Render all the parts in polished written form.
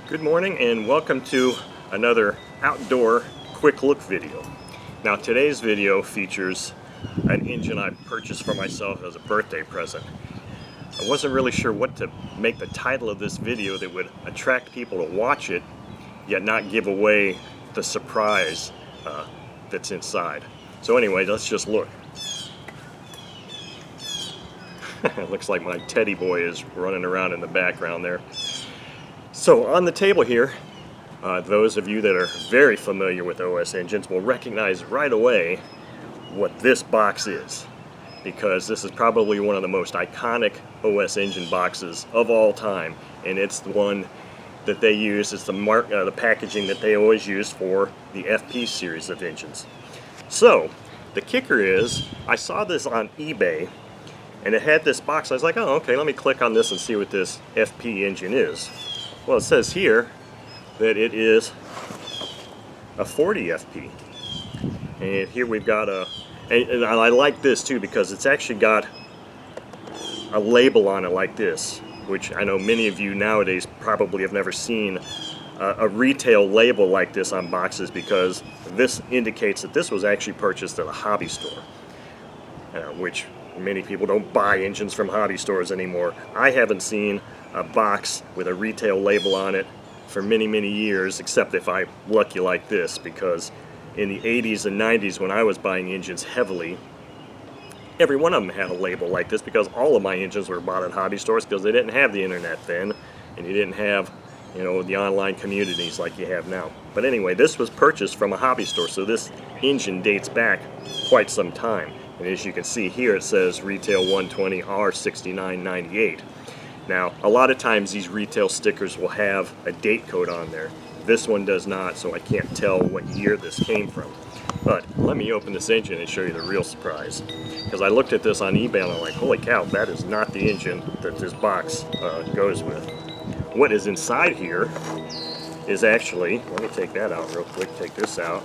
Good morning and welcome to another outdoor quick look video. Now today's video features an engine I purchased for myself as a birthday present. I wasn't really sure what to make the title of this video that would attract people to watch it yet not give away the surprise that's inside. So anyway, let's just look. It looks like my teddy boy is running around in the background there. So on the table here, those of you that are very familiar with OS engines will recognize right away what this box is, because this is probably one of the most iconic OS engine boxes of all time, and it's the one that they use. It's the packaging that they always used for the FP series of engines. So the kicker is, I saw this on eBay and it had this box. I was like, oh, okay, let me click on this and see what this FP engine is. Well, it says here that it is a 40 FP. And here we've got and I like this too because it's actually got a label on it like this, which I know many of you nowadays probably have never seen a retail label like this on boxes, because this indicates that this was actually purchased at a hobby store, which many people don't buy engines from hobby stores anymore. I haven't seen a box with a retail label on it for many years, except if I'm lucky like this, because in the 80s and 90s when I was buying engines heavily, every one of them had a label like this, because all of my engines were bought at hobby stores, because they didn't have the internet then, and you didn't have, you know, the online communities like you have now. But anyway, this was purchased from a hobby store, so this engine dates back quite some time. And as you can see here, it says retail 120 R6998. Now, a lot of times these retail stickers will have a date code on there. This one does not, so I can't tell what year this came from. But let me open this engine and show you the real surprise. Because I looked at this on eBay and I'm like, holy cow, that is not the engine that this box goes with. What is inside here is actually, let me take that out real quick, take this out.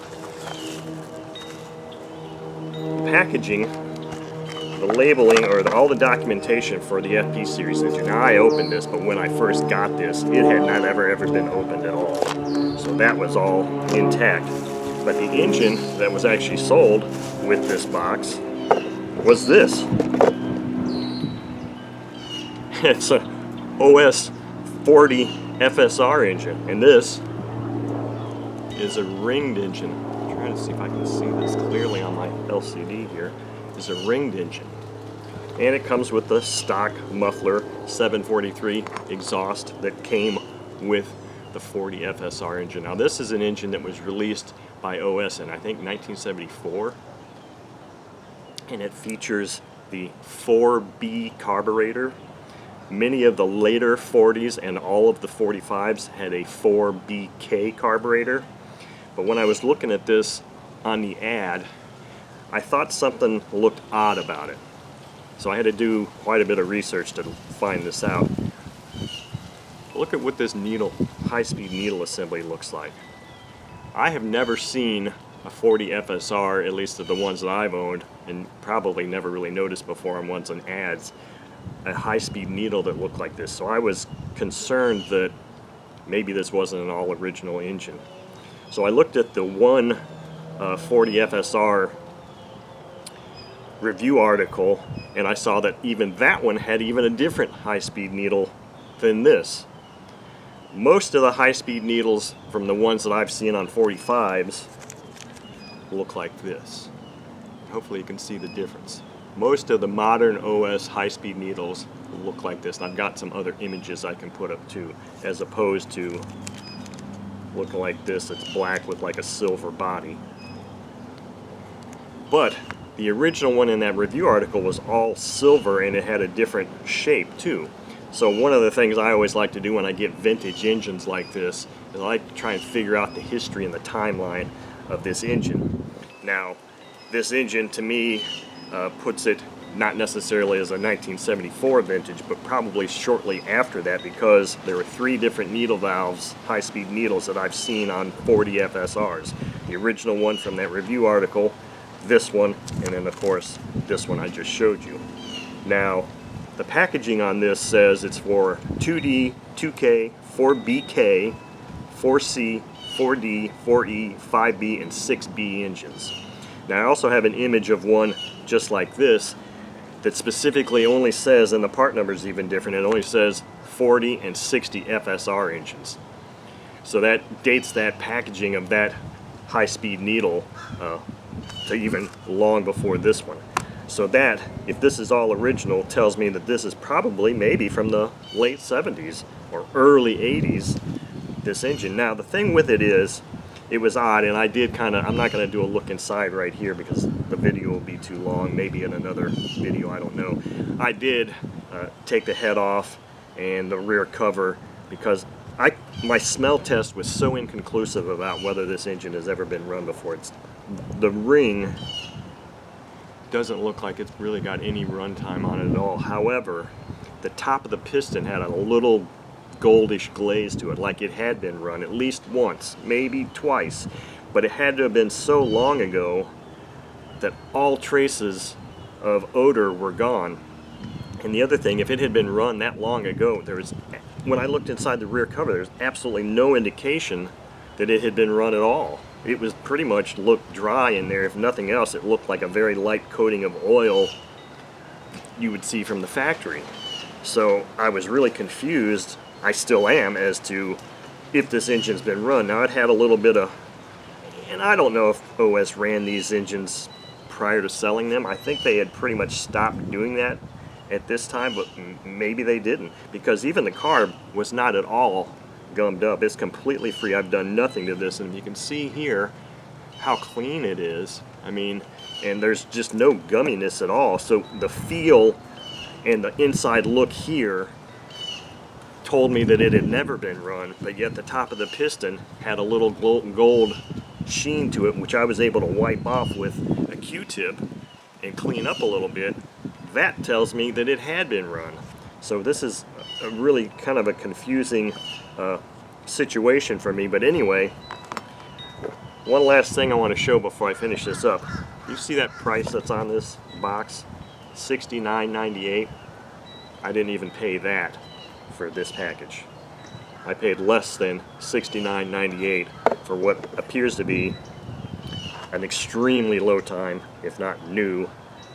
Packaging, the labeling, or all the documentation for the FP series engine. Now I opened this, but when I first got this, it had not ever been opened at all. So that was all intact. But the engine that was actually sold with this box was this. It's a OS 40 FSR engine, and this is a ringed engine. I'm trying to see if I can see this clearly on my LCD here. It's a ringed engine, and it comes with the stock muffler 743 exhaust that came with the 40 FSR engine. Now this is an engine that was released by OS in I think 1974, and it features the 4B carburetor. Many of the later 40s and all of the 45s had a 4BK carburetor, but when I was looking at this on the ad, I thought something looked odd about it. So I had to do quite a bit of research to find this out. Look at what this high-speed needle assembly looks like. I have never seen a 40 FSR, at least of the ones that I've owned, and probably never really noticed before on ones on ads, a high-speed needle that looked like this. So I was concerned that maybe this wasn't an all-original engine. So I looked at the one 40 FSR review article, and I saw that even that one had even a different high-speed needle than this. Most of the high-speed needles from the ones that I've seen on 45s look like this. Hopefully you can see the difference. Most of the modern OS high-speed needles look like this, and I've got some other images I can put up too, as opposed to looking like this. It's black with like a silver body. But the original one in that review article was all silver, and it had a different shape too. So one of the things I always like to do when I get vintage engines like this is I like to try and figure out the history and the timeline of this engine. Now, this engine to me puts it not necessarily as a 1974 vintage, but probably shortly after that, because there were 3 different needle valves, high-speed needles, that I've seen on 40 FSRs. The original one from that review article, this one, and then of course this one I just showed you. Now, the packaging on this says it's for 2D, 2K, 4BK, 4C, 4D, 4E, 5B, and 6B engines. Now I also have an image of one just like this that specifically only says, and the part number is even different, it only says 40 and 60 FSR engines. So that dates that packaging of that high-speed needle to even long before this one. So that, if this is all original, tells me that this is probably maybe from the late 70s or early 80s, this engine. Now the thing with it is, it was odd, and I did kind of, I'm not going to do a look inside right here because the video will be too long, maybe in another video, I don't know. I did take the head off and the rear cover because my smell test was so inconclusive about whether this engine has ever been run before. The ring doesn't look like it's really got any run time on it at all. However, the top of the piston had a little goldish glaze to it, like it had been run at least once, maybe twice, but it had to have been so long ago that all traces of odor were gone. And the other thing, if it had been run that long ago, when I looked inside the rear cover, there's absolutely no indication that it had been run at all. It was pretty much looked dry in there. If nothing else, it looked like a very light coating of oil you would see from the factory. So I was really confused, I still am, as to if this engine's been run. Now it had a little bit of, and I don't know if OS ran these engines prior to selling them. I think they had pretty much stopped doing that at this time, but maybe they didn't, because even the carb was not at all gummed up. It's completely free. I've done nothing to this, and you can see here how clean it is. I mean, and there's just no gumminess at all. So the feel and the inside look here told me that it had never been run, but yet the top of the piston had a little gold sheen to it, which I was able to wipe off with a Q-tip and clean up a little bit. That tells me that it had been run. So this is a really kind of a confusing situation for me. But anyway, one last thing I want to show before I finish this up. You see that price that's on this box? $69.98. I didn't even pay that for this package. I paid less than $69.98 for what appears to be an extremely low time, if not new,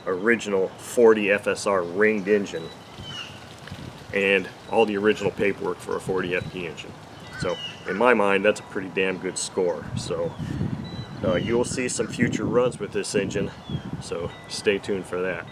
original 40 FSR ringed engine, and all the original paperwork for a 40 FP engine. So in my mind, that's a pretty damn good score. So you'll see some future runs with this engine, so stay tuned for that.